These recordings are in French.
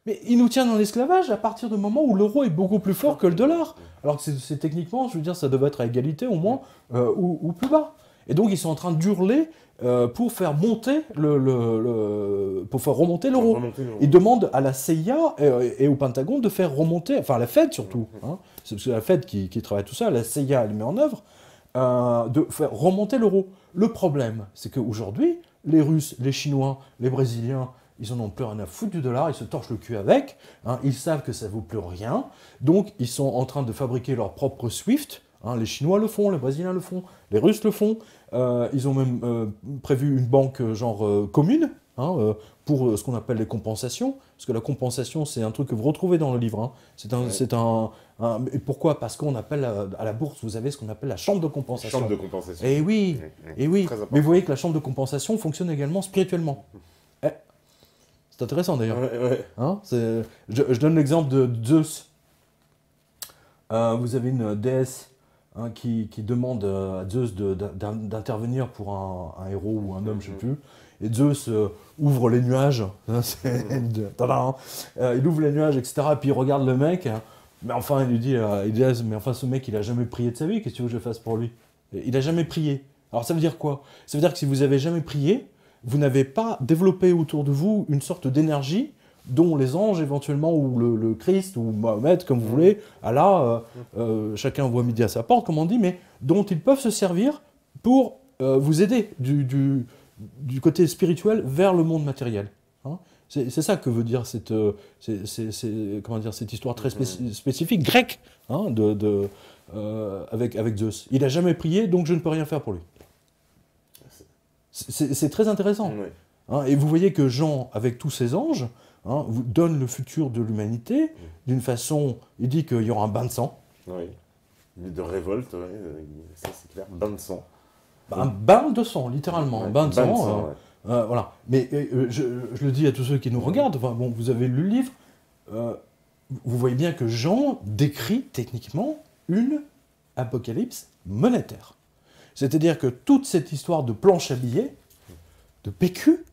Mais il nous tient dans l'esclavage à partir du moment où l'euro est beaucoup plus fort que le dollar. Alors que c'est techniquement, je veux dire, ça devait être à égalité au moins, ou plus bas. Et donc ils sont en train d'hurler pour faire monter pour faire remonter l'euro. Ils demandent à la CIA et au Pentagone de faire remonter, enfin à la Fed surtout, hein, c'est la Fed qui travaille tout ça, la CIA elle met en œuvre, de faire remonter l'euro. Le problème, c'est qu'aujourd'hui, les Russes, les Chinois, les Brésiliens, ils en ont plus rien à foutre du dollar, ils se torchent le cul avec, hein, ils savent que ça ne vaut plus rien, donc ils sont en train de fabriquer leur propre SWIFT, hein, les Chinois le font, les Brésiliens le font, les Russes le font, ils ont même prévu une banque commune, hein, pour ce qu'on appelle les compensations, parce que la compensation c'est un truc que vous retrouvez dans le livre, hein. Et pourquoi? Parce qu'on appelle à la bourse, vous avez ce qu'on appelle la chambre de compensation. Chambre de compensation. Et oui, et oui. Mais vous voyez que la chambre de compensation fonctionne également spirituellement. C'est intéressant d'ailleurs. Hein, je donne l'exemple de Zeus. Vous avez une déesse, hein, qui demande à Zeus d'intervenir pour un héros ou un homme, je ne sais plus. Et Zeus ouvre les nuages. Il ouvre les nuages, etc. Et puis il regarde le mec. Mais enfin, il lui dit, mais enfin, ce mec, il a jamais prié de sa vie. Qu'est-ce que tu veux que je fasse pour lui? Il a jamais prié. Alors ça veut dire quoi? Ça veut dire que si vous avez jamais prié, vous n'avez pas développé autour de vous une sorte d'énergie dont les anges éventuellement, ou le Christ, ou Mohamed, comme vous voulez, Allah, chacun voit midi à sa porte, comme on dit, mais dont ils peuvent se servir pour vous aider du côté spirituel vers le monde matériel. Hein, c'est ça que veut dire cette histoire très spécifique, grecque, hein, avec Zeus. Il n'a jamais prié, donc je ne peux rien faire pour lui. C'est très intéressant. Oui. Hein, et vous voyez que Jean, avec tous ses anges, hein, vous donne le futur de l'humanité d'une façon... Il dit qu'il y aura un bain de sang. Oui. De révolte, oui, ça c'est clair. Bain de sang. Un bain de sang, littéralement. Un bain de sang. Voilà. Mais je le dis à tous ceux qui nous regardent, enfin, bon, vous avez lu le livre, vous voyez bien que Jean décrit techniquement une apocalypse monétaire. C'est-à-dire que toute cette histoire de planche à billets, de PQ,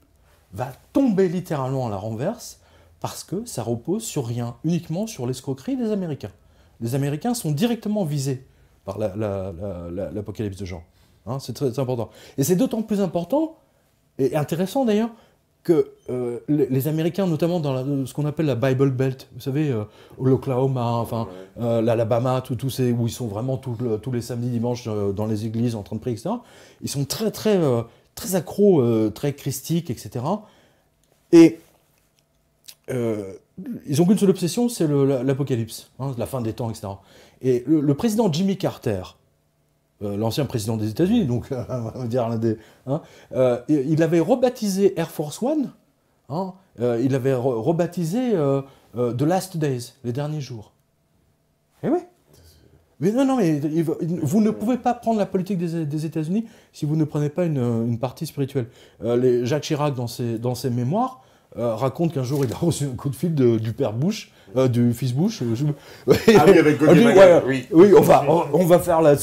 va tomber littéralement à la renverse parce que ça repose sur rien, uniquement sur l'escroquerie des Américains. Les Américains sont directement visés par l'apocalypse de Jean. Hein, c'est très important. Et c'est d'autant plus important, et intéressant d'ailleurs, que les Américains, notamment dans ce qu'on appelle la Bible Belt, vous savez, l'Oklahoma, enfin, l'Alabama, où ils sont vraiment tous les samedis, dimanches dans les églises en train de prier, etc., ils sont très accros, très christiques, etc. Et ils ont qu'une seule obsession, c'est l'apocalypse, hein, la fin des temps, etc. Et le président Jimmy Carter, l'ancien président des États-Unis, donc on va dire l'un des... Hein, il avait rebaptisé Air Force One, hein, il avait rebaptisé The Last Days, les derniers jours. Eh oui. Mais non, mais vous ne pouvez pas prendre la politique des États-Unis si vous ne prenez pas une partie spirituelle. Jacques Chirac, dans ses mémoires, raconte qu'un jour il a reçu un coup de fil du père Bush, du fils Bush. Ah oui, avec Gauguin. Oui, on va faire la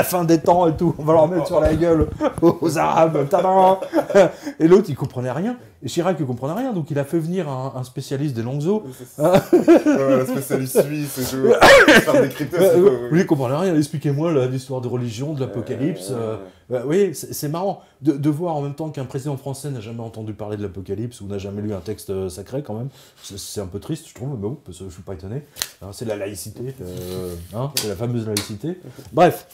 fin des temps et tout. On va leur mettre sur la gueule aux Arabes. Tadam. Et l'autre, il comprenait rien. Et Chirac, il comprenait rien. Donc il a fait venir un spécialiste des langues eaux. Un spécialiste suisse et tout. Faire décrypter. Oui, il comprenait rien. Expliquez-moi l'histoire de religion, de l'apocalypse. Oui, c'est marrant de voir en même temps qu'un président français n'a jamais entendu parler de l'apocalypse ou n'a jamais lu un texte sacré quand même. C'est un peu triste, je trouve, mais bon, parce que je suis pas étonné. Hein, c'est la laïcité, hein, c'est la fameuse laïcité. Bref,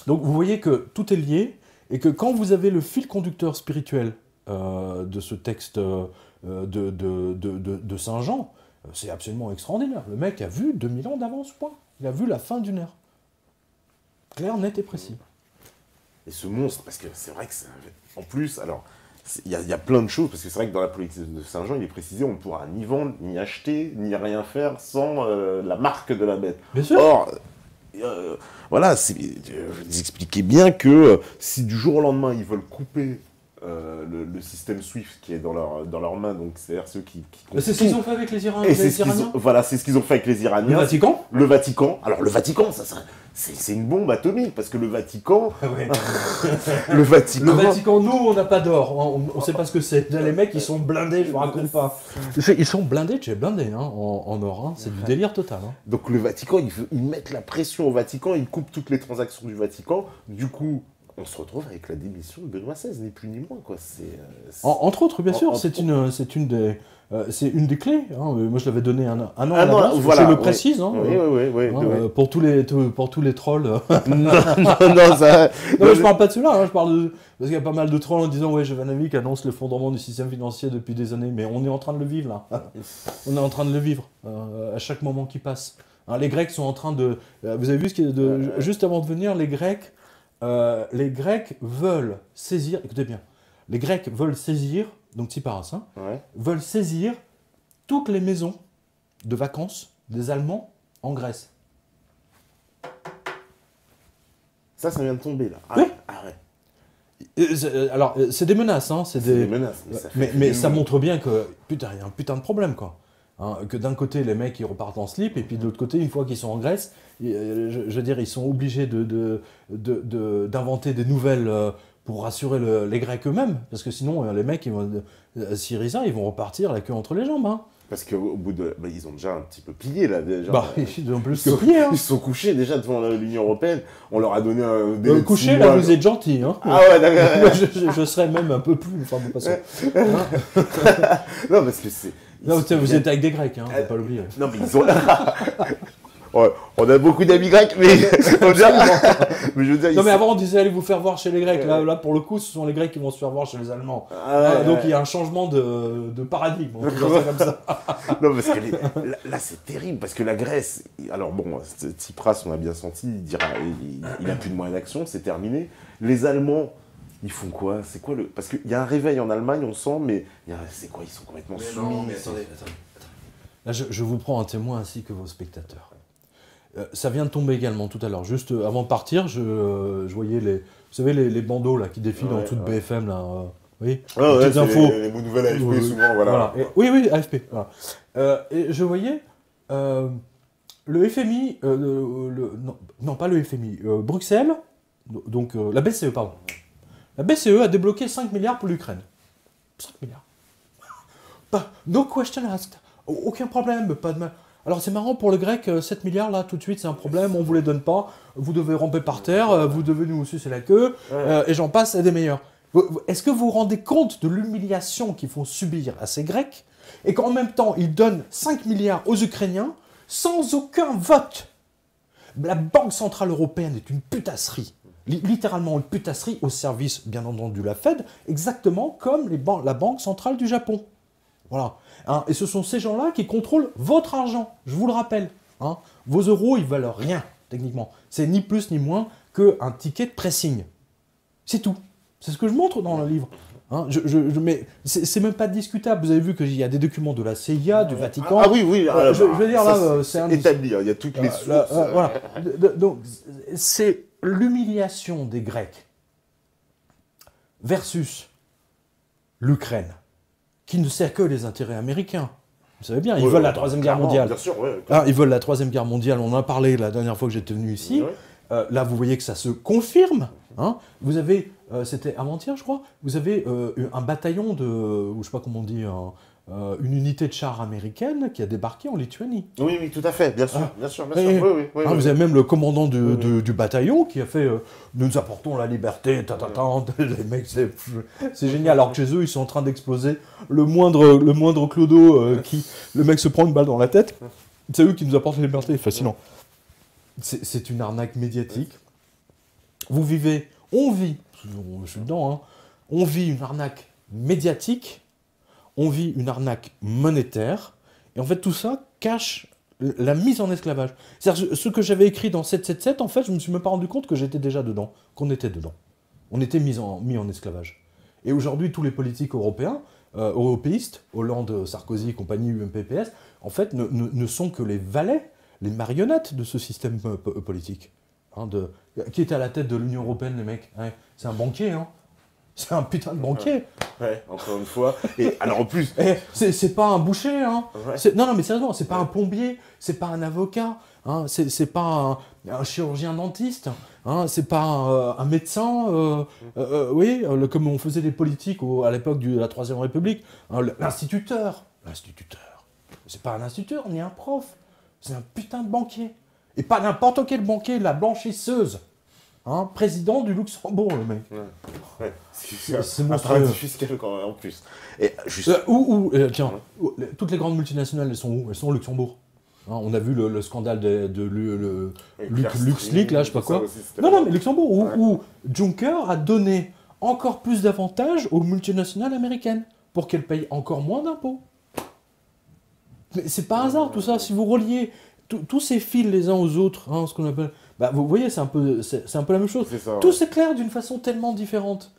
donc vous voyez que tout est lié et que quand vous avez le fil conducteur spirituel de ce texte de Saint Jean, c'est absolument extraordinaire. Le mec a vu 2000 ans d'avance, point. Il a vu la fin d'une ère. Clair, net et précis. Et ce monstre, parce que c'est vrai que en plus, alors, il y a plein de choses, parce que c'est vrai que dans la politique de Saint Jean, il est précisé, on ne pourra ni vendre, ni acheter, ni rien faire sans la marque de la bête. Bien sûr. Or, voilà, vous expliquez bien que si du jour au lendemain, ils veulent couper le système SWIFT qui est dans leurs mains, donc c'est-à-dire ceux qui c'est ce qu'ils ont fait avec les Iraniens. Voilà, c'est ce qu'ils ont fait avec les Iraniens. Le Vatican. Alors le Vatican, c'est une bombe atomique, parce que le Vatican... Ouais. Le Vatican, nous, on n'a pas d'or. On sait pas ce que c'est. Les mecs, ils sont blindés, je vous raconte pas. Ils sont blindés, tu es blindé hein, en or. Hein. C'est du délire total. Hein. Donc le Vatican, ils mettent la pression au Vatican, ils coupent toutes les transactions du Vatican. Du coup... on se retrouve avec la démission de Benoît XVI, ni plus ni moins, quoi. Entre autres, bien sûr, c'est une des clés. Hein. Moi, je l'avais donné un an à l'avance, voilà, je le précise. Hein, oui. Pour tous les trolls. non, je parle pas de cela. Hein, je parle de... Parce qu'il y a pas mal de trolls en disant « Ouais, Jovanovic annonce le fondement du système financier depuis des années. » Mais on est en train de le vivre, là. On est en train de le vivre, à chaque moment qui passe. Hein, les Grecs sont en train de... vous avez vu ce qui est juste avant de venir, les Grecs veulent saisir, écoutez bien, les Grecs veulent saisir, donc Tsipras, hein, veulent saisir toutes les maisons de vacances des Allemands en Grèce. Ça vient de tomber, là. Oui. Ouais. Alors, c'est des menaces, hein, c'est des menaces. Mais ça montre bien que, putain, il y a un putain de problème, quoi. Hein, que d'un côté, les mecs, ils repartent en slip, et puis de l'autre côté, une fois qu'ils sont en Grèce, je veux dire, ils sont obligés d'inventer des nouvelles pour rassurer les Grecs eux-mêmes, parce que sinon, les mecs, Syriza, ils vont repartir la queue entre les jambes. Hein. Parce qu'au bout de... ils ont déjà un petit peu plié, là, déjà. Ils ont plus que plié, hein. Ils se sont couchés, déjà, devant l'Union Européenne. On leur a donné un délai couché, là, vous êtes gentil, hein. Ah ouais, d'accord. je serais même un peu plus... Enfin, bon, passons. Non, parce que c'est... Non, vous êtes avec des Grecs, hein, faut pas l'oublier. Non, mais ils ont... Ouais, on a beaucoup d'amis grecs, mais... Non, mais avant, on disait, allez vous faire voir chez les Grecs. Là, pour le coup, ce sont les Grecs qui vont se faire voir chez les Allemands. Donc, il y a un changement de paradigme. On peut dire ça comme ça. Non, parce que là, c'est terrible, parce que la Grèce... Alors bon, Tsipras, on a bien senti, il a plus de moyens d'action, c'est terminé. Les Allemands... Ils font quoi? C'est quoi le... Parce qu'il y a un réveil en Allemagne, on sent, mais c'est quoi? Ils sont complètement soumis. Non, mais attendez. Là, je vous prends un témoin ainsi que vos spectateurs. Ça vient de tomber également tout à l'heure. Juste avant de partir, je voyais vous savez, les bandeaux là, qui défilent en dessous de BFM. Là, oui, les petites infos. Les nouvelles AFP, souvent, voilà. Oui, AFP. Voilà. Et je voyais le FMI, non, pas le FMI, Bruxelles, donc la BCE, pardon. La BCE a débloqué 5 milliards pour l'Ukraine. 5 milliards. No question asked. Aucun problème, pas de mal. Alors c'est marrant pour le grec, 7 milliards là, tout de suite, c'est un problème, on ne vous les donne pas, vous devez ramper par terre, vous devez nous sucer la queue, et j'en passe, c'est des meilleurs. Est-ce que vous vous rendez compte de l'humiliation qu'ils font subir à ces Grecs, et qu'en même temps, ils donnent 5 milliards aux Ukrainiens sans aucun vote? La Banque Centrale Européenne est une putasserie. Littéralement une putasserie au service, bien entendu, de la Fed, exactement comme la Banque Centrale du Japon. Voilà. Hein, et ce sont ces gens-là qui contrôlent votre argent, je vous le rappelle. Hein. Vos euros, ils valent rien, techniquement. C'est ni plus ni moins qu'un ticket de pressing. C'est tout. C'est ce que je montre dans le livre. Hein, mais c'est même pas discutable. Vous avez vu qu'il y a des documents de la CIA, du Vatican. Ah oui. Je veux dire, là, c'est établi. Il y a toutes les sources. Voilà. Donc, c'est l'humiliation des Grecs versus l'Ukraine, qui ne sert que les intérêts américains. Vous savez bien, ils veulent la Troisième Guerre mondiale. Bien sûr, ils veulent la Troisième Guerre mondiale, on en a parlé la dernière fois que j'étais venu ici. Là, vous voyez que ça se confirme. Hein. Vous avez, c'était avant-hier, je crois, vous avez un bataillon ou je ne sais pas comment on dit, une unité de chars américaine qui a débarqué en Lituanie. Oui, tout à fait, bien sûr. Oui. Vous avez même le commandant du bataillon qui a fait nous apportons la liberté, les mecs, c'est génial. Alors que chez eux, ils sont en train d'exploser le moindre clodo le mec se prend une balle dans la tête. C'est eux qui nous apportent la liberté, fascinant. C'est une arnaque médiatique. On vit, je suis dedans, hein, on vit une arnaque médiatique. On vit une arnaque monétaire, et en fait tout ça cache la mise en esclavage. C'est-à-dire ce que j'avais écrit dans 777, en fait, je ne me suis même pas rendu compte que j'étais déjà dedans, qu'on était dedans. On était mis en esclavage. Et aujourd'hui, tous les politiques européens, européistes, Hollande, Sarkozy, compagnie, UMPPS, en fait, ne sont que les valets, les marionnettes de ce système politique. Hein, qui est à la tête de l'Union européenne, les mecs? C'est un banquier, hein. C'est un putain de banquier. Ouais, encore une fois. Et alors en plus... C'est pas un boucher, hein. Ouais. Non, mais sérieusement, c'est pas un plombier, c'est pas un avocat, hein. C'est pas un chirurgien dentiste, hein. C'est pas un médecin, oui, comme on faisait des politiques à l'époque de la Troisième République, hein, l'instituteur. L'instituteur. C'est pas un instituteur ni un prof, c'est un putain de banquier. Et pas n'importe quel banquier, la blanchisseuse. Hein, président du Luxembourg, le mec. Ouais. C'est un monstrueux. paradis fiscal en plus. Et juste... Tiens, toutes les grandes multinationales, elles sont où? Elles sont au Luxembourg. Hein, on a vu le scandale de LuxLeaks, là, je sais pas quoi. Non, mais Luxembourg, où Juncker a donné encore plus d'avantages aux multinationales américaines pour qu'elles payent encore moins d'impôts. Mais c'est pas hasard tout ça. Si vous reliez tous ces fils les uns aux autres, hein, ce qu'on appelle... Bah, vous voyez, c'est un peu la même chose. Tout s'éclaire d'une façon tellement différente.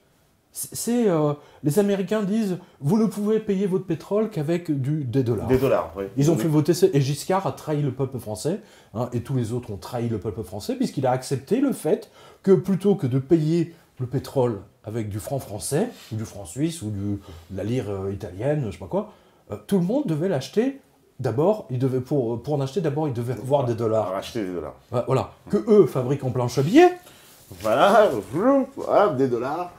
Les Américains disent, vous ne pouvez payer votre pétrole qu'avec des dollars. Des dollars, oui. Ils ont fait voter ça, et Giscard a trahi le peuple français, hein, et tous les autres ont trahi le peuple français, puisqu'il a accepté le fait que plutôt que de payer le pétrole avec du franc français, ou du franc suisse, ou de la lire italienne, je sais pas quoi, tout le monde devait l'acheter. D'abord, pour en acheter, il devait avoir des dollars. Acheter des dollars. Voilà. Que eux fabriquent en planche à billets. Voilà, des dollars.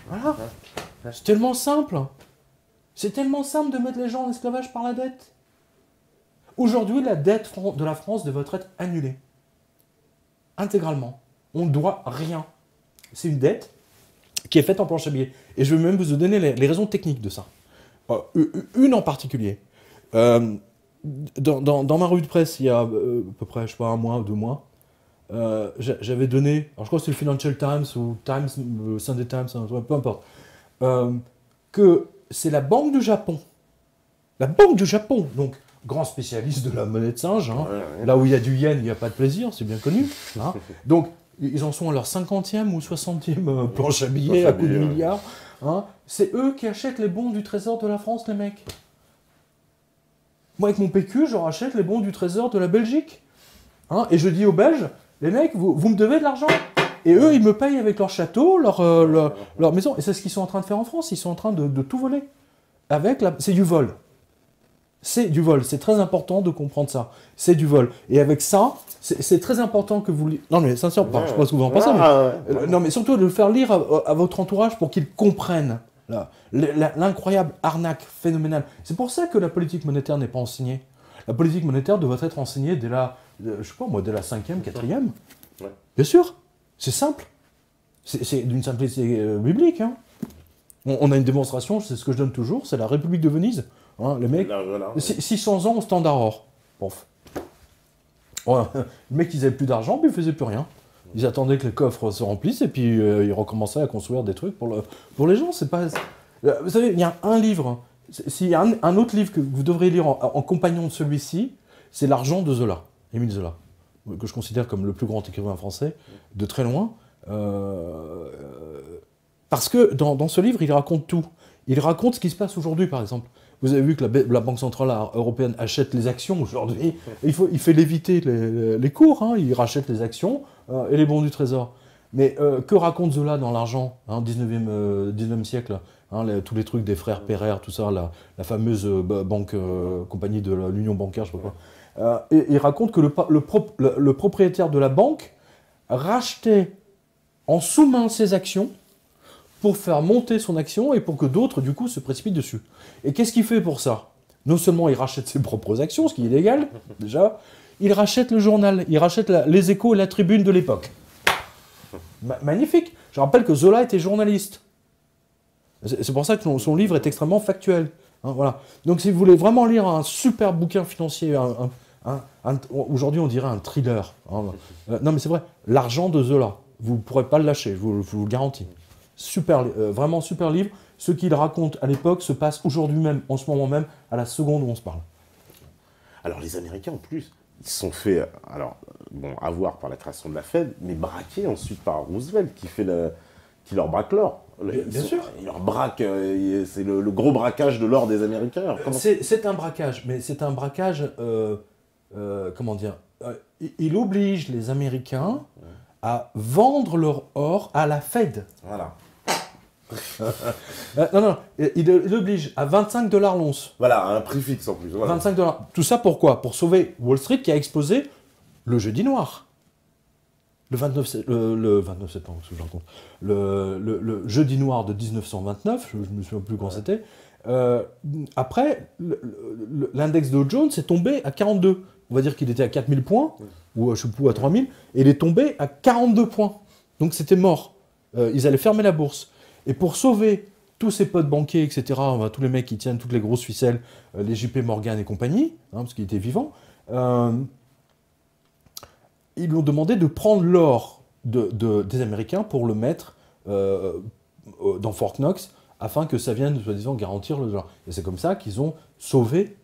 Voilà. C'est tellement simple. C'est tellement simple de mettre les gens en esclavage par la dette. Aujourd'hui, la dette de la France devrait être annulée. Intégralement. On ne doit rien. C'est une dette qui est faite en planche à billets. Et je vais même vous donner les raisons techniques de ça. Une en particulier. Dans ma revue de presse, il y a à peu près, je sais pas, 1 mois ou 2 mois, j'avais donné, alors je crois que c'est le Financial Times ou Sunday Times, peu importe, que c'est la Banque du Japon, donc grand spécialiste de la monnaie de singe, hein, là où il y a du yen, il n'y a pas de plaisir, c'est bien connu, hein, donc ils en sont à leur 50e ou 60e planche à billets à coups de milliards, hein, c'est eux qui achètent les bons du Trésor de la France, les mecs. Moi, avec mon PQ, je rachète les bons du Trésor de la Belgique. Hein, et je dis aux Belges, les mecs, vous me devez de l'argent. Et eux, ils me payent avec leur château, leur maison. Et c'est ce qu'ils sont en train de faire en France. Ils sont en train de tout voler. C'est du vol. C'est du vol. C'est très important de comprendre ça. C'est du vol. Et avec ça, c'est très important que vous... Non, mais sincèrement, je ne sais pas ce que vous en pensez. Non, mais surtout de le faire lire à votre entourage pour qu'ils comprennent. L'incroyable arnaque phénoménale. C'est pour ça que la politique monétaire n'est pas enseignée. La politique monétaire devrait être enseignée dès la 5e, 4e. Ouais. Bien sûr, c'est simple. C'est d'une simplicité biblique. Hein. On a une démonstration, c'est ce que je donne toujours, c'est la République de Venise. Hein, les mecs, 600 ans au standard or. Pof. Ouais, les mecs, ils n'avaient plus d'argent, puis ils ne faisaient plus rien. Ils attendaient que les coffres se remplissent et puis ils recommençaient à construire des trucs pour les gens. C'est pas... Vous savez, il y a un livre, s'il y a un autre livre que vous devriez lire en compagnon de celui-ci, c'est L'argent de Zola, Émile Zola, que je considère comme le plus grand écrivain français, de très loin. Parce que dans ce livre, il raconte tout. Il raconte ce qui se passe aujourd'hui, par exemple. Vous avez vu que la Banque Centrale Européenne achète les actions aujourd'hui. Il fait léviter les cours, hein, il rachète les actions et les bons du Trésor. Mais que raconte Zola dans L'argent, hein, 19e siècle, hein, tous les trucs des frères Pereire, tout ça, la fameuse banque, compagnie de l'Union bancaire, je sais pas quoi. Et il raconte que le propriétaire de la banque rachetait en sous-main ses actions pour faire monter son action et pour que d'autres, du coup, se précipitent dessus. Et qu'est-ce qu'il fait pour ça? Non seulement il rachète ses propres actions, ce qui est illégal, déjà, il rachète le journal, il rachète les Échos et la Tribune de l'époque. Magnifique. Je rappelle que Zola était journaliste. C'est pour ça que son livre est extrêmement factuel. Hein, voilà. Donc si vous voulez vraiment lire un super bouquin financier, aujourd'hui on dirait un thriller. Hein, non mais c'est vrai, L'argent de Zola, vous ne pourrez pas le lâcher, je vous le garantis. Super, vraiment super livre. Ce qu'il raconte à l'époque se passe aujourd'hui même, en ce moment même, à la seconde où on se parle. Alors les Américains en plus, ils se sont fait, avoir par la création de la Fed, mais braqués ensuite par Roosevelt qui leur braque l'or. Bien sûr. Il leur braque, c'est le gros braquage de l'or des Américains. C'est un braquage, mais c'est un braquage, comment dire, il oblige les Américains à vendre leur or à la Fed. Voilà. Non, il oblige à 25 $ l'once. Voilà, un prix fixe en plus. Voilà. 25 $. Tout ça pourquoi? Pour sauver Wall Street qui a explosé le jeudi noir. Le 29 septembre, ce que je raconte. Le jeudi noir de 1929, je me souviens plus quand c'était. Après, l'index Dow Jones est tombé à 42. On va dire qu'il était à 4000 points, ou je sais plus, à 3000, et il est tombé à 42 points. Donc c'était mort. Ils allaient fermer la bourse. Et pour sauver tous ces potes banquiers, etc., tous les mecs qui tiennent toutes les grosses ficelles, les JP Morgan et compagnie, parce qu'ils étaient vivants, ils lui ont demandé de prendre l'or des Américains pour le mettre dans Fort Knox, afin que ça vienne, soi-disant, garantir le dollar. Et c'est comme ça qu'ils ont sauvé.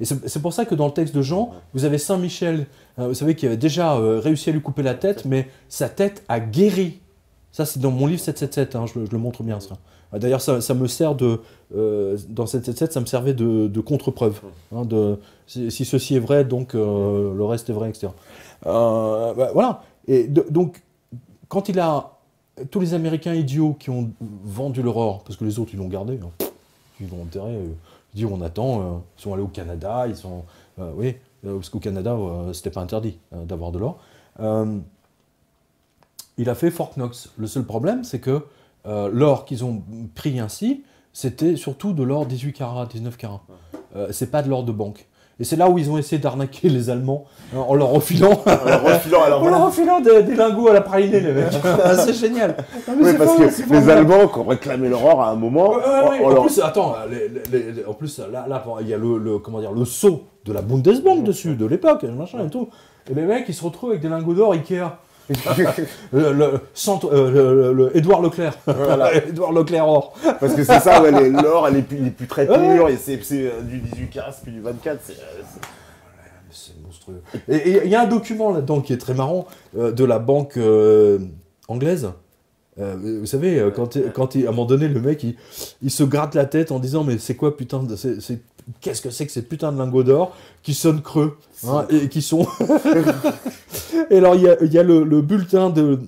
Et c'est pour ça que dans le texte de Jean, vous avez Saint-Michel, vous savez, qui avait déjà réussi à lui couper la tête, mais sa tête a guéri. Ça, c'est dans mon livre 777, je le montre bien, ça. D'ailleurs, ça me sert de... dans 777, ça me servait de contre-preuve. Si ceci est vrai, donc le reste est vrai, etc. Voilà. Et donc, quand il a... Tous les Américains idiots qui ont vendu leur or, parce que les autres, ils l'ont gardé, ils l'ont enterré, ils disent, on attend, ils sont allés au Canada, ils sont... oui, parce qu'au Canada, c'était pas interdit d'avoir de l'or. Il a fait Fort Knox. Le seul problème, c'est que l'or qu'ils ont pris ainsi, c'était surtout de l'or 18 carats, 19 carats. C'est pas de l'or de banque. Et c'est là où ils ont essayé d'arnaquer les Allemands en leur refilant, des lingots à la pralinée, les mecs. C'est génial. Non, oui, parce que les Allemands, qui ont réclamé leur or à un moment... En plus, attends, en plus, là, il y a le sceau de la Bundesbank dessus, de l'époque, machin et tout. Et les mecs, ils se retrouvent avec des lingots d'or Ikea. Édouard Leclerc. Voilà. Édouard Leclerc or. Parce que c'est ça, l'or, il est plus très pur, et c'est du 18 carats, c'est plus du 24. C'est monstrueux. Et il y a un document là-dedans qui est très marrant, de la banque anglaise. Vous savez, quand à un moment donné, le mec, il se gratte la tête en disant, mais c'est quoi putain de... Qu'est-ce que c'est que ces putains de lingots d'or qui sonnent creux et qui sont... Et alors, il y a le bulletin de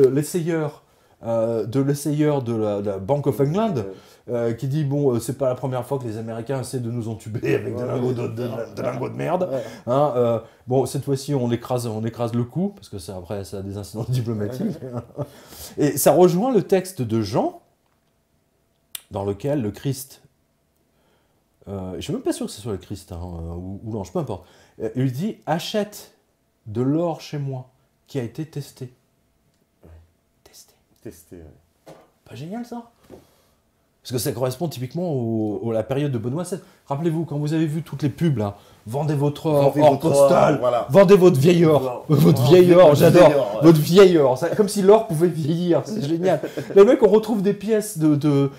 l'essayeur de la Bank of England qui dit, bon, c'est pas la première fois que les Américains essaient de nous entuber avec des lingots de merde. Bon, cette fois-ci, on écrase le coup, parce que après, ça a des incidents diplomatiques. Et ça rejoint le texte de Jean, dans lequel le Christ... je ne suis même pas sûr que ce soit le Christ ou l'ange, peu importe. Il lui dit, achète de l'or chez moi qui a été testé. Testé. Pas génial ça? Parce que ça correspond typiquement à la période de Benoît XVI. Rappelez-vous, quand vous avez vu toutes les pubs là, vendez votre or postal, voilà. Vendez votre vieil or. Votre vieil or, j'adore. Votre vieil or. Comme si l'or pouvait vieillir, c'est génial. Les mecs, on retrouve des pièces de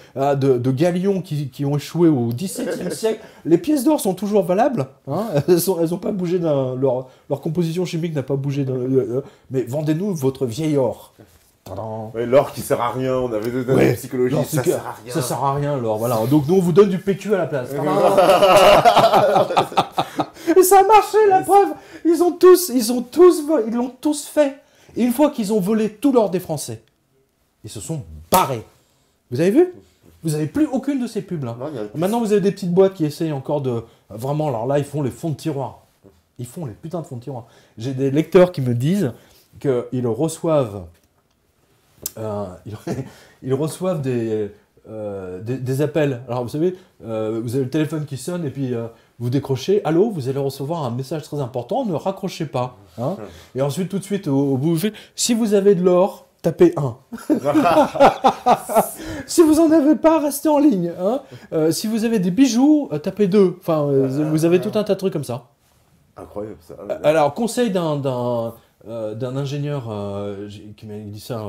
galions qui ont échoué au XVIIe siècle. Les pièces d'or sont toujours valables. Elles n'ont pas bougé, leur composition chimique n'a pas bougé. Mais vendez-nous votre vieil or. Ouais, l'or qui sert à rien, on avait des psychologies, ça sert à rien. Ça sert à rien, l'or, voilà. Donc nous, on vous donne du PQ à la place. Et ça a marché, la preuve. Ils l'ont tous fait. Et une fois qu'ils ont volé tout l'or des Français, ils se sont barrés. Vous avez vu? Vous n'avez plus aucune de ces pubs-là. Maintenant, vous avez des petites boîtes qui essayent encore de... Vraiment, alors là, ils font les fonds de tiroir. Ils font les putains de fonds de tiroir. J'ai des lecteurs qui me disent qu'ils reçoivent... ils reçoivent des appels. Alors vous savez, vous avez le téléphone qui sonne et puis vous décrochez. Allô, vous allez recevoir un message très important, ne raccrochez pas. Et ensuite, tout de suite, au bout, si vous avez de l'or, tapez 1. Si vous n'en avez pas, restez en ligne. Si vous avez des bijoux, tapez 2. Enfin, vous avez tout un tas de trucs comme ça. Incroyable ça. Alors, conseil d'un ingénieur qui m'a dit ça.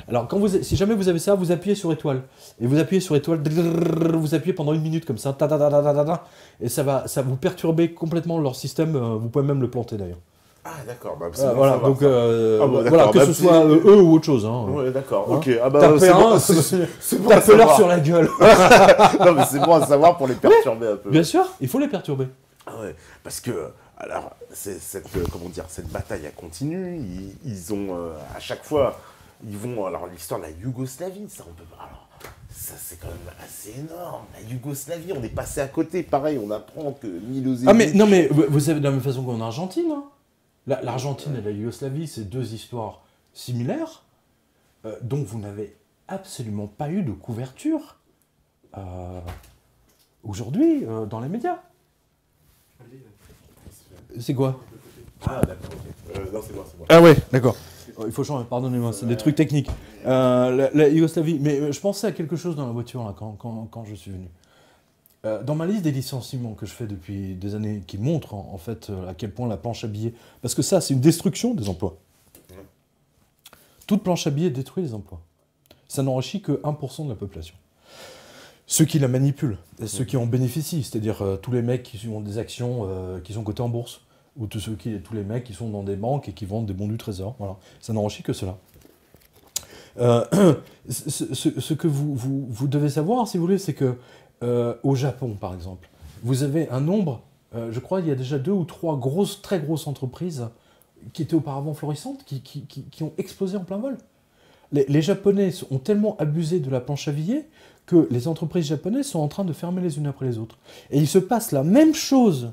Alors, si jamais vous avez ça, vous appuyez sur étoile. Et vous appuyez sur étoile, vous appuyez pendant 1 minute comme ça, et ça va vous perturber complètement leur système. Vous pouvez même le planter d'ailleurs. Ah d'accord, voilà, donc voilà, que ce soit eux ou autre chose. Ouais, d'accord, ok. Tapez-leur sur la gueule. Non, mais c'est bon à savoir pour les perturber un peu. Bien sûr, il faut les perturber. Ah ouais, parce que, alors, cette bataille, elle continue. Ils ont, à chaque fois, ils vont... Alors, l'histoire de la Yougoslavie, ça, on peut pas... Alors, ça, c'est quand même assez énorme. La Yougoslavie, on est passé à côté. Pareil, on apprend que Milosevic... Ah, mais non, mais vous savez, de la même façon qu'en Argentine, hein. L'Argentine et la Yougoslavie, c'est deux histoires similaires, dont vous n'avez absolument pas eu de couverture aujourd'hui dans les médias. C'est quoi? Ah, d'accord, ok. Non, c'est moi. Ah ouais, d'accord. Il faut changer, pardonnez-moi, c'est des trucs techniques. La Yougoslavie, mais je pensais à quelque chose dans la voiture là, quand je suis venu. Dans ma liste des licenciements que je fais depuis des années, qui montre en fait à quel point la planche à billets... Parce que ça, c'est une destruction des emplois. Toute planche à billets détruit les emplois. Ça n'enrichit que 1% de la population. Ceux qui la manipulent, ceux qui en bénéficient, c'est-à-dire tous les mecs qui ont des actions qui sont cotées en bourse, ou tous les mecs qui sont dans des banques et qui vendent des bons du trésor. Voilà. Ça n'enrichit que cela. Ce que vous devez savoir, si vous voulez, c'est que au Japon, par exemple, vous avez un nombre, je crois il y a déjà 2 ou 3 très grosses entreprises qui étaient auparavant florissantes, qui ont explosé en plein vol. Les Japonais ont tellement abusé de la planche à billets que les entreprises japonaises sont en train de fermer les unes après les autres. Et il se passe la même chose,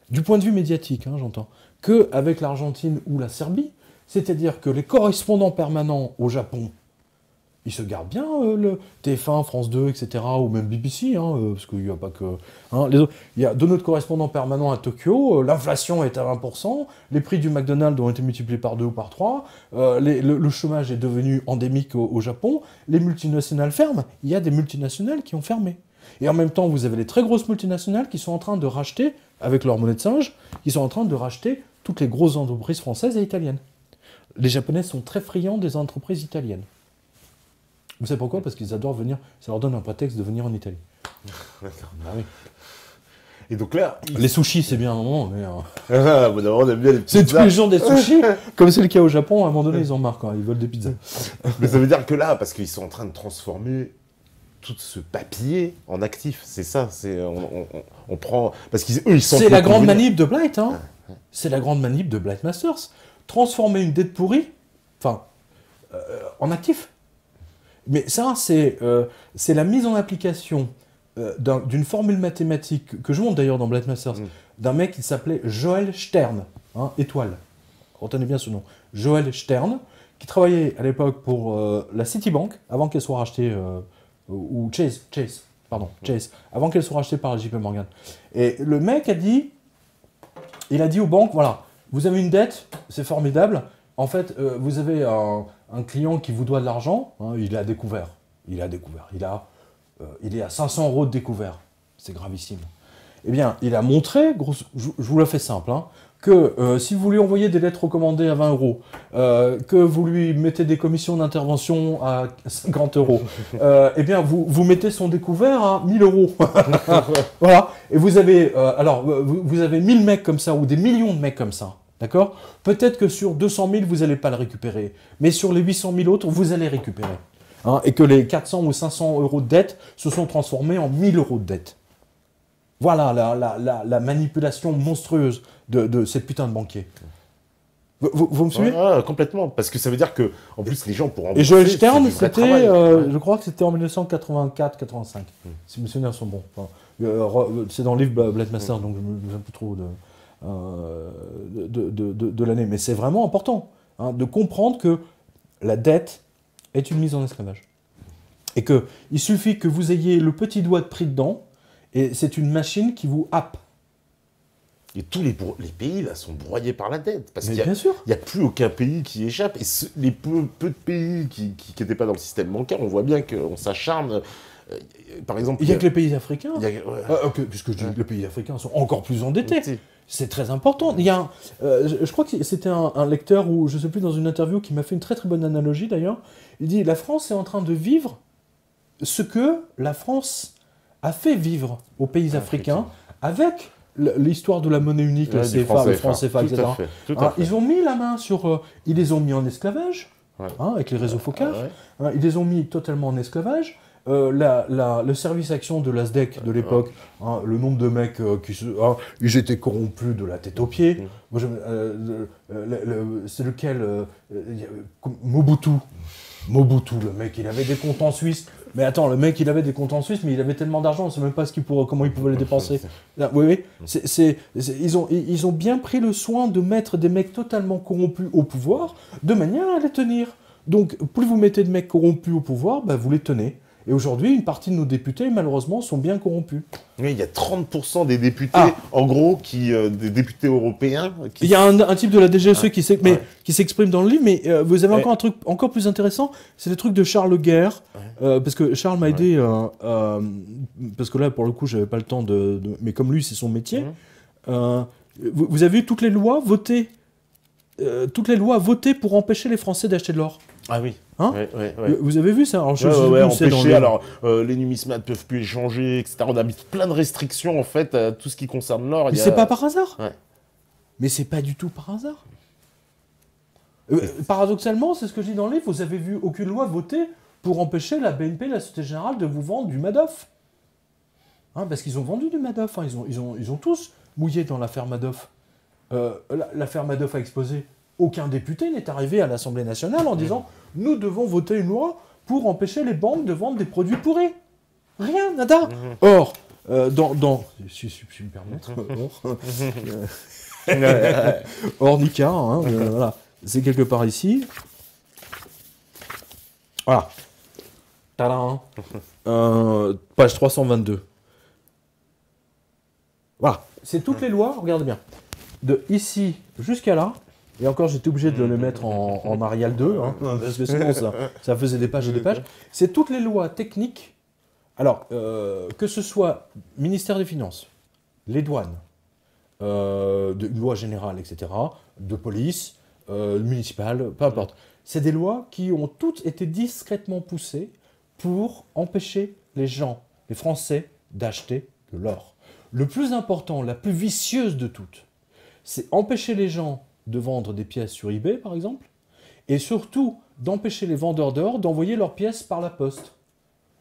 du point de vue médiatique, hein, j'entends, qu'avec l'Argentine ou la Serbie, c'est-à-dire que les correspondants permanents au Japon, ils se gardent bien, le TF1, France 2, etc., ou même BBC, hein, parce qu'il n'y a pas que... Hein, les autres. Il y a 2 autres correspondants permanents à Tokyo, l'inflation est à 20%, les prix du McDonald's ont été multipliés par 2 ou par 3, le chômage est devenu endémique au Japon, les multinationales ferment, il y a des multinationales qui ont fermé. Et en même temps, vous avez les très grosses multinationales qui sont en train de racheter, avec leur monnaie de singe, qui sont en train de racheter toutes les grosses entreprises françaises et italiennes. Les Japonais sont très friands des entreprises italiennes. Vous savez pourquoi? Parce qu'ils adorent venir, ça leur donne un prétexte de venir en Italie. D'accord. Ah oui. Et donc là... Les sushis, c'est bien un moment, mais... Ah, bon, d'abord, on aime bien les pizzas. C'est tous les jours des sushis, comme c'est le cas au Japon, à un moment donné, ils en marquent, hein, ils veulent des pizzas. Mais ça veut dire que là, parce qu'ils sont en train de transformer tout ce papier en actif, c'est ça, on prend... Parce qu'eux, ils sont... C'est la grande manip de Blight, hein. C'est la grande manip de Blight Masters. Transformer une dette pourrie, en actif. Mais ça, c'est la mise en application d'une formule mathématique, que je montre d'ailleurs dans Blight Masters, d'un mec qui s'appelait Joel Stern, hein, étoile. Retenez bien ce nom. Joel Stern, qui travaillait à l'époque pour la Citibank, avant qu'elle soit rachetée, ou Chase, avant qu'elle soit rachetée par JP Morgan. Et le mec il a dit aux banques, voilà, vous avez une dette, c'est formidable, en fait, vous avez un client qui vous doit de l'argent, hein, il a découvert. Il est à 500 € de découvert. C'est gravissime. Eh bien, il a montré, je vous la fais simple, hein, que si vous lui envoyez des lettres recommandées à 20 €, que vous lui mettez des commissions d'intervention à 50 €, eh bien, vous mettez son découvert à 1000 €. Voilà. Et vous avez, vous avez 1000 mecs comme ça, ou des millions de mecs comme ça. D'accord? Peut-être que sur 200 000, vous n'allez pas le récupérer. Mais sur les 800 000 autres, vous allez récupérer. Hein, et que les 400 ou 500 € de dette se sont transformés en 1000 € de dette. Voilà la manipulation monstrueuse de cette putain de banquier. Vous me suivez? Complètement. Parce que ça veut dire que, en plus, les gens pourront... Et Joel Stern, c'était, je crois que c'était en 1984-85. Si mes souvenirs sont bons. Enfin, c'est dans le livre Blight Masters, donc je ne me souviens plus trop de l'année. Mais c'est vraiment important, hein, de comprendre que la dette est une mise en esclavage. Et qu'il suffit que vous ayez le petit doigt de pris dedans, et c'est une machine qui vous happe. Et tous les pays là sont broyés par la dette. Parce qu'il n'y a plus aucun pays qui échappe. Et les peu de pays qui n'étaient pas dans le système bancaire, on voit bien qu'on s'acharne. Par exemple, il n'y a que les pays africains. Puisque je dis que les pays africains sont encore plus endettés. C'est très important. Il y a je crois que c'était un lecteur, ou je ne sais plus, dans une interview, qui m'a fait une très très bonne analogie d'ailleurs. Il dit, la France est en train de vivre ce que la France a fait vivre aux pays africains avec l'histoire de la monnaie unique, la CFA, le franc CFA, etc. Ils ont mis la main sur... ils les ont mis en esclavage, avec les réseaux focaux. Ils les ont mis totalement en esclavage. le service action de la SDEC de l'époque, hein, le nombre de mecs ils étaient corrompus de la tête aux pieds. Moi, c'est lequel Mobutu. Mobutu, le mec, il avait des comptes en Suisse. Mais attends, le mec, il avait des comptes en Suisse, mais il avait tellement d'argent, on ne sait même pas comment il pouvait les dépenser. Oui, ils ont bien pris le soin de mettre des mecs totalement corrompus au pouvoir, de manière à les tenir. Donc, plus vous mettez de mecs corrompus au pouvoir, vous les tenez. Et aujourd'hui, une partie de nos députés, malheureusement, sont bien corrompus. Oui, il y a 30% des députés, en gros, des députés européens... Il y a un type de la DGSE qui s'exprime dans le livre, mais vous avez encore un truc encore plus intéressant, c'est les trucs de Charles Guerre, parce que Charles m'a aidé, parce que là, pour le coup, j'avais pas le temps mais comme lui, c'est son métier. Vous avez vu toutes les lois votées pour empêcher les Français d'acheter de l'or. Ah oui. Hein Vous avez vu ça? Alors, empêcher, les numismates ne peuvent plus échanger, etc. On a mis plein de restrictions, en fait, à tout ce qui concerne l'or. Mais c'est pas par hasard. Mais c'est pas du tout par hasard. Paradoxalement, c'est ce que je dis dans le livre, vous avez vu aucune loi votée pour empêcher la BNP, la Société Générale, de vous vendre du Madoff. Parce qu'ils ont vendu du Madoff. Ils ont tous mouillé dans l'affaire Madoff. L'affaire Madoff a explosé. Aucun député n'est arrivé à l'Assemblée nationale en disant « Nous devons voter une loi pour empêcher les banques de vendre des produits pourris. » Rien, nada. Or, si je me permettre, or Nika, voilà, c'est quelque part ici. Voilà. Tadam. Page 322. Voilà, c'est toutes les lois, regardez bien. De ici jusqu'à là. Et encore, j'étais obligé de le mettre en Arial 2, parce que sinon ça faisait des pages et des pages. C'est toutes les lois techniques, alors, que ce soit ministère des Finances, les douanes, une loi générale, etc., de police, municipale, peu importe. C'est des lois qui ont toutes été discrètement poussées pour empêcher les gens, les Français, d'acheter de l'or. Le plus important, la plus vicieuse de toutes, c'est empêcher les gens de vendre des pièces sur eBay, par exemple, et surtout d'empêcher les vendeurs d'or d'envoyer leurs pièces par la poste.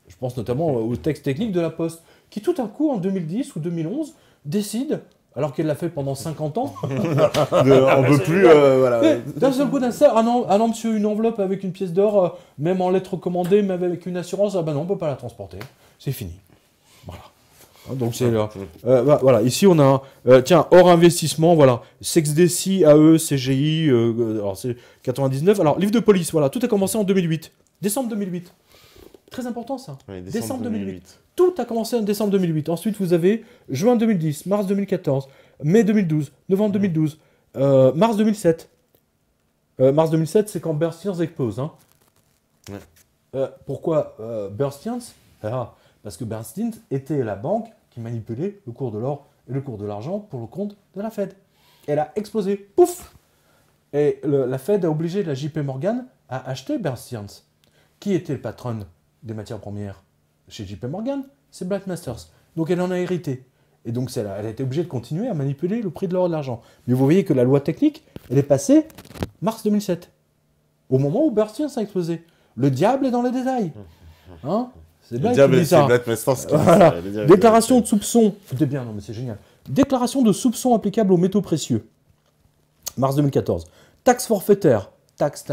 Je pense notamment au texte technique de la poste, qui tout à coup, en 2010 ou 2011, décide, alors qu'elle l'a fait pendant 50 ans, on ne peut plus... d'un seul coup non, monsieur, une enveloppe avec une pièce d'or, même en lettre commandée, même avec une assurance, non, on ne peut pas la transporter, c'est fini. Voilà. Donc c'est là. Voilà, ici on a hors investissement, voilà, SexDC, AE, CGI, alors c'est 99. Alors livre de police, voilà, tout a commencé en 2008, décembre 2008. Très important ça. Décembre 2008. Tout a commencé en décembre 2008. Ensuite vous avez juin 2010, mars 2014, mai 2012, novembre 2012, mars 2007. Mars 2007, c'est quand Bear Stearns explose. Pourquoi Bear Stearns? Parce que Bear Stearns était la banque qui manipulait le cours de l'or et le cours de l'argent pour le compte de la Fed. Elle a explosé, pouf. Et la Fed a obligé la JP Morgan à acheter Bear Stearns. Qui était le patron des matières premières chez JP Morgan? C'est Black Masters. Donc elle en a hérité. Et donc elle a été obligée de continuer à manipuler le prix de l'or et de l'argent. Mais vous voyez que la loi technique, elle est passée mars 2007. Au moment où Bear Stearns a explosé. Le diable est dans les détails. C'est Black qui dit ça. Voilà. Déclaration de soupçon. Écoutez bien, non mais c'est génial. Déclaration de soupçon applicable aux métaux précieux. Mars 2014. Taxe forfaitaire. Taxe.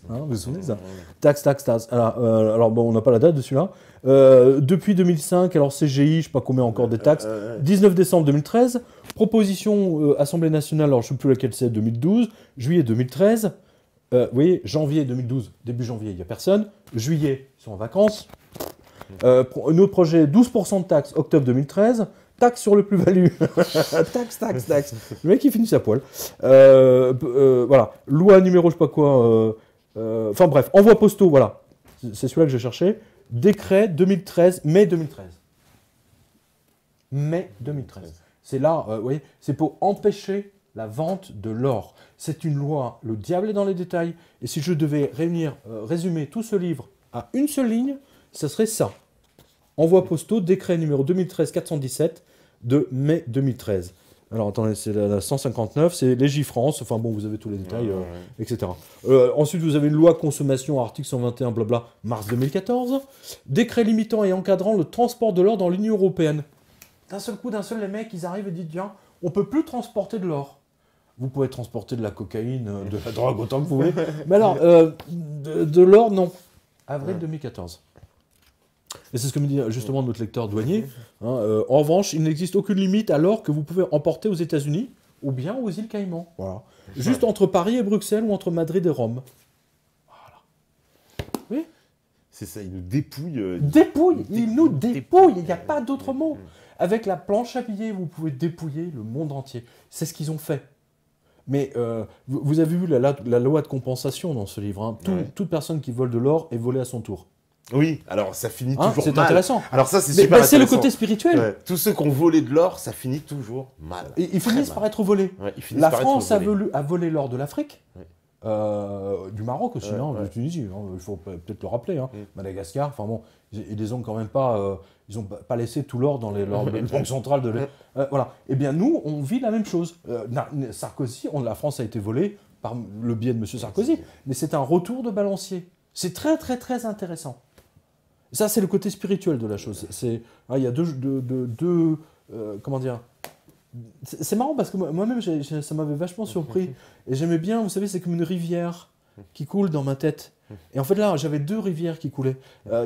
Vous vous souvenez de ça? Taxe. Alors bon, on n'a pas la date de celui-là. Depuis 2005, alors CGI, je ne sais pas combien encore des taxes. 19 décembre 2013. Proposition Assemblée nationale, alors je ne sais plus laquelle c'est, 2012. Juillet 2013. Vous voyez, janvier 2012, début janvier, il n'y a personne. Juillet, ils sont en vacances. Un autre projet, 12% de taxes, octobre 2013. Taxe sur le plus-value. taxe. Le mec, il finit sa poêle. Voilà. Loi numéro, je sais pas quoi. Enfin bref, envoi postaux, voilà. C'est celui-là que j'ai cherché. Décret 2013, mai 2013. Mai 2013. C'est là, vous voyez, c'est pour empêcher la vente de l'or. C'est une loi, le diable est dans les détails. Et si je devais résumer tout ce livre à une seule ligne, ce serait ça. Envoi postaux, décret numéro 2013-417 de mai 2013. Alors attendez, c'est la 159, c'est Légifrance, enfin bon, vous avez tous les détails, etc. Ensuite, vous avez une loi consommation, article 121, blabla, mars 2014. Décret limitant et encadrant le transport de l'or dans l'Union européenne. D'un seul coup, les mecs, ils arrivent et disent, tiens, on peut plus transporter de l'or. Vous pouvez transporter de la cocaïne, de la drogue, autant que vous voulez. Mais alors, de l'or, non. Avril 2014. Et c'est ce que me dit justement notre lecteur douanier. En revanche, il n'existe aucune limite à l'or que vous pouvez emporter aux États-Unis ou bien aux îles Caïmans. Voilà. Juste entre Paris et Bruxelles ou entre Madrid et Rome. Voilà. Oui. C'est ça, il nous dépouille. Il nous dépouille. Il n'y a pas d'autre mot. Avec la planche à billets, vous pouvez dépouiller le monde entier. C'est ce qu'ils ont fait. Mais vous avez vu la loi de compensation dans ce livre. Hein. Toute personne qui vole de l'or est volée à son tour. Oui, alors ça finit toujours mal. C'est intéressant. Alors ça, c'est super intéressant. C'est le côté spirituel. Ouais. Tous ceux qui ont volé de l'or, ça finit toujours mal. Et ils finissent par être volés. Ouais, la France a volé l'or de l'Afrique, du Maroc aussi, de Tunisie. Il faut peut-être le rappeler. Madagascar, enfin bon, ils les ont quand même pas... ils n'ont pas laissé tout l'or dans les banques centrales de voilà. Eh bien, nous, on vit la même chose. Sarkozy, la France a été volée par le biais de M. Sarkozy, mais c'est un retour de balancier. C'est très, très, très intéressant. Ça, c'est le côté spirituel de la chose. Il y a deux comment dire... C'est marrant parce que moi-même, ça m'avait vachement surpris. Et j'aimais bien, vous savez, c'est comme une rivière qui coule dans ma tête. Et en fait, là, j'avais deux rivières qui coulaient.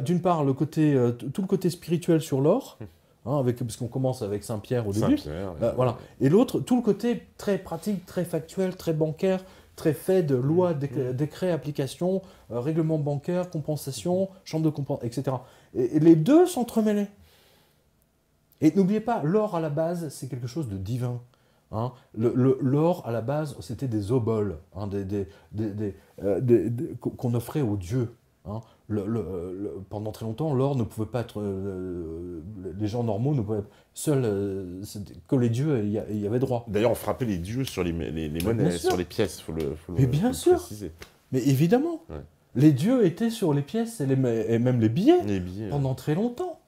D'une part, tout le côté spirituel sur l'or, parce qu'on commence avec Saint-Pierre au début. Voilà. Et l'autre, tout le côté très pratique, très factuel, très bancaire, très fait de lois, décrets, applications, règlements bancaires, compensation, chambre de compensation, etc. Et les deux s'entremêlaient. Et n'oubliez pas, l'or à la base, c'est quelque chose de divin. L'or à la base, c'était des oboles qu'on offrait aux dieux. Pendant très longtemps, l'or ne pouvait pas être... les gens normaux ne pouvaient... Seuls, que les dieux y avaient droit. D'ailleurs, on frappait les dieux sur les monnaies, sur les pièces, Mais bien sûr. Préciser. Mais évidemment. Ouais. Les dieux étaient sur les pièces et même les billets pendant très longtemps.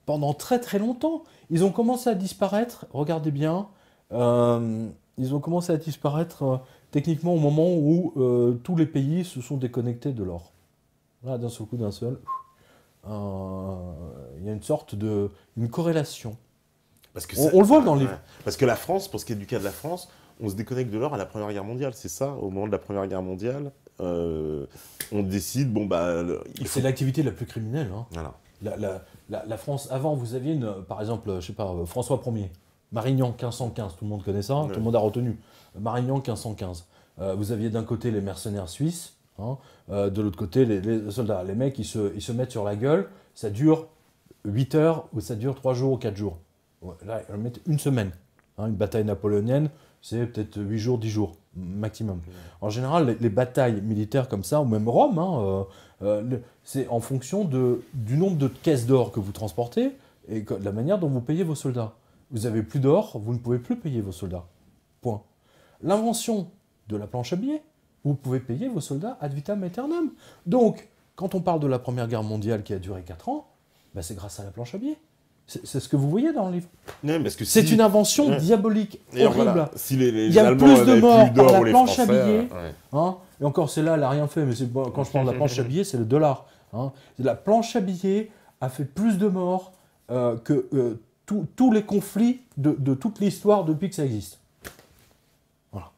Pendant très très longtemps. Ils ont commencé à disparaître, regardez bien, ils ont commencé à disparaître techniquement au moment où tous les pays se sont déconnectés de l'or. Là, d'un seul coup, il y a une sorte une corrélation. Parce que on le voit dans le livre. Parce que la France, pour ce qui est du cas de la France, on se déconnecte de l'or à la Première Guerre mondiale, c'est ça. Au moment de la Première Guerre mondiale, on décide, c'est l'activité la plus criminelle. Voilà. La France, avant, vous aviez, par exemple, je sais pas, François Ier, Marignan 1515, tout le monde connaît ça, tout le monde a retenu. Marignan 1515. Vous aviez d'un côté les mercenaires suisses, de l'autre côté les soldats. Les mecs, ils se mettent sur la gueule, ça dure 8 heures ou ça dure 3 jours ou 4 jours. Là, ils mettent une semaine. Une bataille napoléonienne, c'est peut-être 8 jours, 10 jours, maximum. En général, les batailles militaires comme ça, ou même Rome, c'est en fonction du nombre de caisses d'or que vous transportez et de la manière dont vous payez vos soldats. Vous avez plus d'or, vous ne pouvez plus payer vos soldats. Point. L'invention de la planche à billets, vous pouvez payer vos soldats ad vitam aeternam. Donc, quand on parle de la Première Guerre mondiale qui a duré 4 ans, c'est grâce à la planche à billets. C'est ce que vous voyez dans le livre. C'est une invention diabolique, horrible. Voilà. Il y a plus de morts par la planche à billets. Et encore, celle-là, elle n'a rien fait, mais quand je parle de la planche à billets, c'est le dollar. La planche à billets a fait plus de morts que tous les conflits de toute l'histoire depuis que ça existe. Voilà.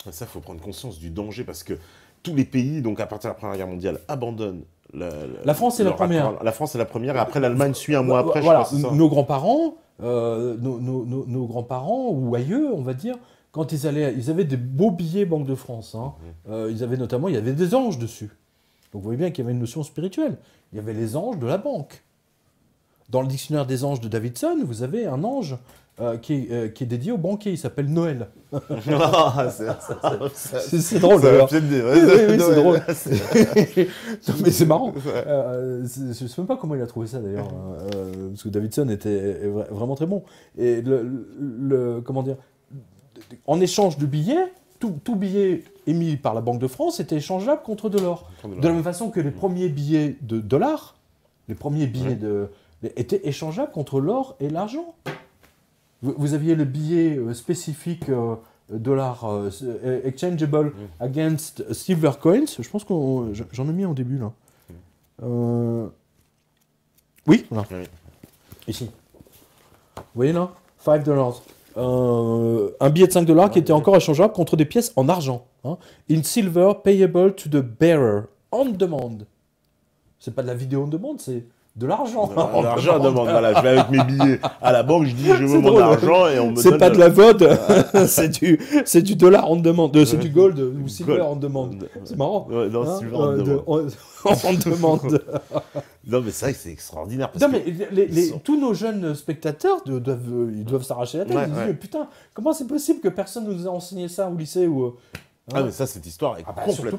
Ça, il faut prendre conscience du danger, parce que tous les pays, donc à partir de la Première Guerre mondiale, abandonnent. La France est la première. La France est la première, et après l'Allemagne suit un mois après. Voilà, nos grands-parents, nos grands-parents ou aïeux, on va dire, quand ils avaient des beaux billets Banque de France. Il y avait des anges dessus. Donc vous voyez bien qu'il y avait une notion spirituelle. Il y avait les anges de la banque. Dans le dictionnaire des anges de Davidson, vous avez un ange qui est dédié aux banquiers. Il s'appelle Noël. C'est drôle. Oui, c'est drôle. Non, mais c'est marrant. Je ne sais même pas comment il a trouvé ça d'ailleurs, parce que Davidson était vraiment très bon. Et comment dire, en échange de billets, tout billet émis par la Banque de France était échangeable contre de l'or. De la même façon que les premiers billets de dollars, les premiers billets étaient échangeables contre l'or et l'argent. vous aviez le billet spécifique dollar exchangeable against silver coins. Je pense que j'en ai mis en début là. Oui, voilà. Oui. Ici. Vous voyez là 5 dollars. Un billet de 5 dollars qui était encore échangeable contre des pièces en argent. Hein. In silver payable to the bearer. On demand. C'est pas de la vidéo on demande, c'est de l'argent. L'argent à demande. Voilà, je vais avec mes billets à la banque, je dis je veux mon argent et on me donne. C'est pas de la VOD, c'est du dollar on demande, c'est du gold ou silver on demande. C'est marrant. Ouais, non, hein, silver on demande. On demande. Non, mais c'est vrai que c'est extraordinaire. Parce non, mais tous nos jeunes spectateurs doivent s'arracher la tête. Ils disent, mais putain, comment c'est possible que personne nous ait enseigné ça au lycée ou. Ah, mais ça, cette histoire est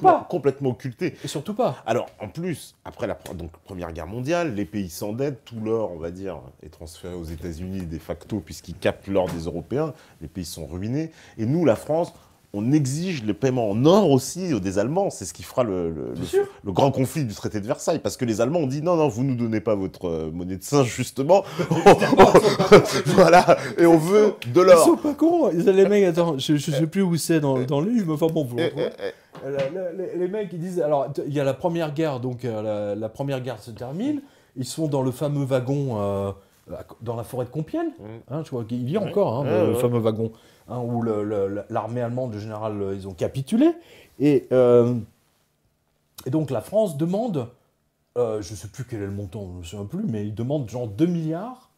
bah, complètement occultée. Et surtout pas. Alors, en plus, après la Première Guerre mondiale, les pays s'endettent, tout l'or, on va dire, est transféré aux États-Unis de facto, puisqu'ils captent l'or des Européens. Les pays sont ruinés. Et nous, la France, on exige le paiement en or aussi des Allemands. C'est ce qui fera le grand conflit du traité de Versailles. Parce que les Allemands ont dit non, vous ne nous donnez pas votre monnaie de singe, justement. Voilà. Et on veut de l'or. Ils sont pas cons. Les mecs, attends, je sais plus où c'est dans le livre, mais enfin bon, vous le retrouvez. Les mecs, ils disent alors, il y a la première guerre, donc la première guerre se termine. Ils sont dans le fameux wagon dans la forêt de Compiègne. Hein, tu vois, il y a encore le fameux wagon. Hein, où l'armée allemande, le général, ils ont capitulé. Et donc la France demande, je ne sais plus quel est le montant, je ne me souviens plus, mais ils demandent genre 2 milliards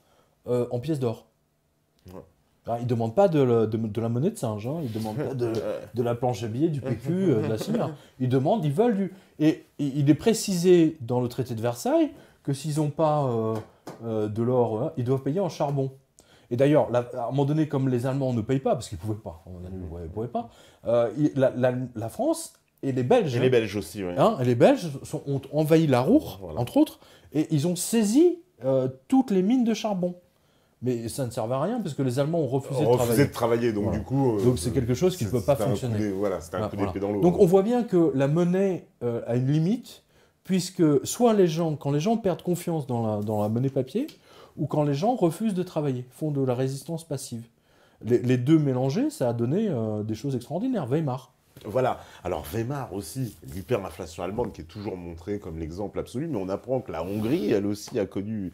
en pièces d'or. Ouais. Alors, ils ne demandent pas de la monnaie de singe, hein, ils ne demandent pas de la planche à billets, du PQ, de la CIMA. Ils veulent du... Et il est précisé dans le traité de Versailles que s'ils n'ont pas de l'or, ils doivent payer en charbon. Et d'ailleurs, à un moment donné, comme les Allemands ne payent pas, parce qu'ils ne pouvaient pas, ils pouvaient pas, la France et les Belges... Et les Belges aussi, oui. Hein, et les Belges ont envahi la Ruhr, voilà. Entre autres, et ils ont saisi toutes les mines de charbon. Mais ça ne servait à rien, parce que les Allemands ont refusé de travailler. Donc voilà. Du coup... donc c'est quelque chose qui ne peut pas fonctionner. C'était un coup d'épée dans l'eau. Donc on voit bien que la monnaie a une limite, puisque soit quand les gens perdent confiance dans la monnaie papier, ou quand les gens refusent de travailler, font de la résistance passive. Les deux mélangés, ça a donné des choses extraordinaires. Weimar. Voilà. Alors Weimar aussi, l'hyperinflation allemande qui est toujours montrée comme l'exemple absolu, mais on apprend que la Hongrie, elle aussi, a connu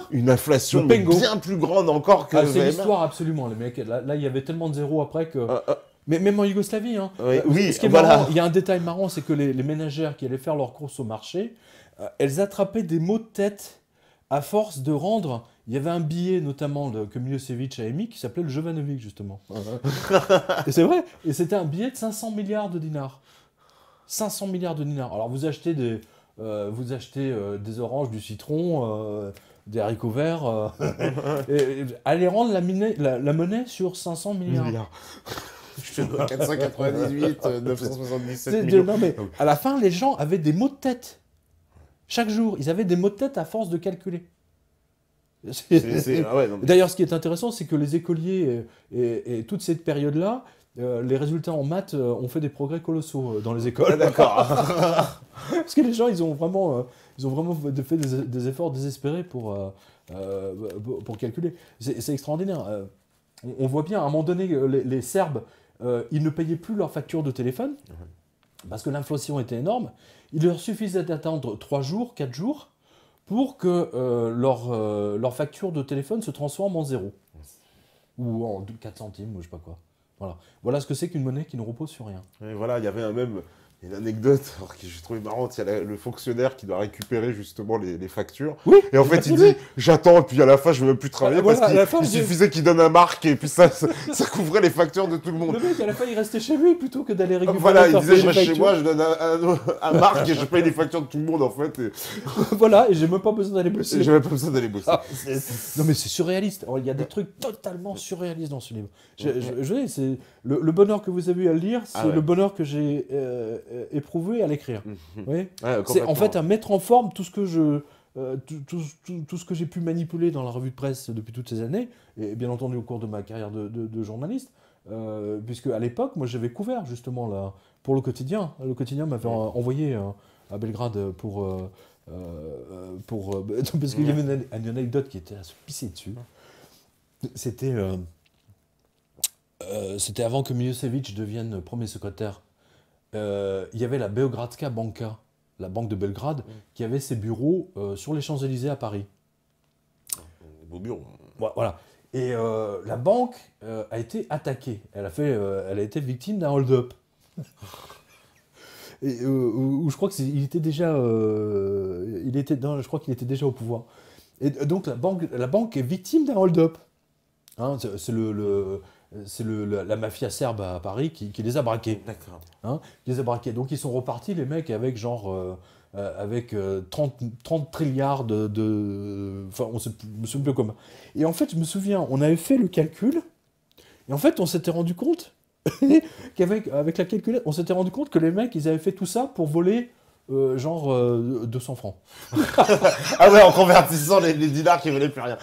une inflation bien plus grande encore que Weimar. C'est l'histoire absolument, les mecs. Là, il y avait tellement de zéros après que... Mais même en Yougoslavie, hein. Oui, ce qui est marrant, il y a un détail marrant, c'est que les ménagères qui allaient faire leurs courses au marché, elles attrapaient des maux de tête à force de rendre, il y avait un billet notamment que Milosevic a émis qui s'appelait le Jovanovic justement. Et c'est vrai, et c'était un billet de 500 milliards de dinars. 500 milliards de dinars. Alors vous achetez des oranges, du citron, des haricots verts, et allez rendre la monnaie sur 500 milliards. Je te dois 498, 977 millions. Non mais à la fin, les gens avaient des maux de tête. Chaque jour, ils avaient des maux de tête à force de calculer. D'ailleurs, ce qui est intéressant, c'est que les écoliers et toute cette période-là, les résultats en maths ont fait des progrès colossaux dans les écoles. D'accord. Parce que les gens, ils ont vraiment fait des efforts désespérés pour calculer. C'est extraordinaire. On voit bien, à un moment donné, les Serbes, ils ne payaient plus leurs factures de téléphone, parce que l'inflation était énorme. Il leur suffisait d'attendre 3 jours, 4 jours, pour que leur facture de téléphone se transforme en 0. Ou en 4 centimes, ou je sais pas quoi. Voilà ce que c'est qu'une monnaie qui ne repose sur rien. Et voilà, il y avait même une anecdote que j'ai trouvé marrante. Il y a le fonctionnaire qui doit récupérer justement les factures. Oui, et en fait, il dit j'attends, et puis à la fin, je ne veux même plus travailler parce qu'il suffisait qu'il donne un marque, et puis ça couvrait les factures de tout le monde. Le mec, à la fin, il restait chez lui plutôt que d'aller récupérer. Voilà, il disait je reste chez moi, je donne un marque et je paye les factures de tout le monde en fait. Et... Voilà, et j'ai même pas besoin d'aller bosser. Non mais c'est surréaliste. Il y a des trucs totalement surréalistes dans ce livre. C'est le bonheur que vous avez eu à le lire, c'est le bonheur que j'ai éprouvé à l'écrire. Oui. C'est en fait à mettre en forme tout ce que j'ai pu manipuler dans la revue de presse depuis toutes ces années, et bien entendu au cours de ma carrière de journaliste, puisque à l'époque, moi j'avais couvert justement pour le quotidien. Le quotidien m'avait envoyé à Belgrade parce qu'il y avait une anecdote qui était à se pisser dessus. C'était c'était avant que Milosevic devienne premier secrétaire. Il y avait la Beogradska Banka, la banque de Belgrade, qui avait ses bureaux sur les Champs-Élysées à Paris. Des beaux bureaux. Voilà. Et la banque a été attaquée. Elle a été victime d'un hold-up. Et, où je crois qu'il était déjà, je crois qu'il était déjà au pouvoir. Et donc la banque est victime d'un hold-up. Hein, c'est la mafia serbe à Paris qui les a braqués. D'accord. Hein, qui les a braqués. Donc ils sont repartis, les mecs, avec genre avec 30 trilliards enfin, je me souviens plus comment. Et en fait, je me souviens, on avait fait le calcul, et en fait, on s'était rendu compte avec la calculette, on s'était rendu compte que les mecs, ils avaient fait tout ça pour voler genre 200 francs. Ah ouais, en convertissant les dinars qui valaient plus rien.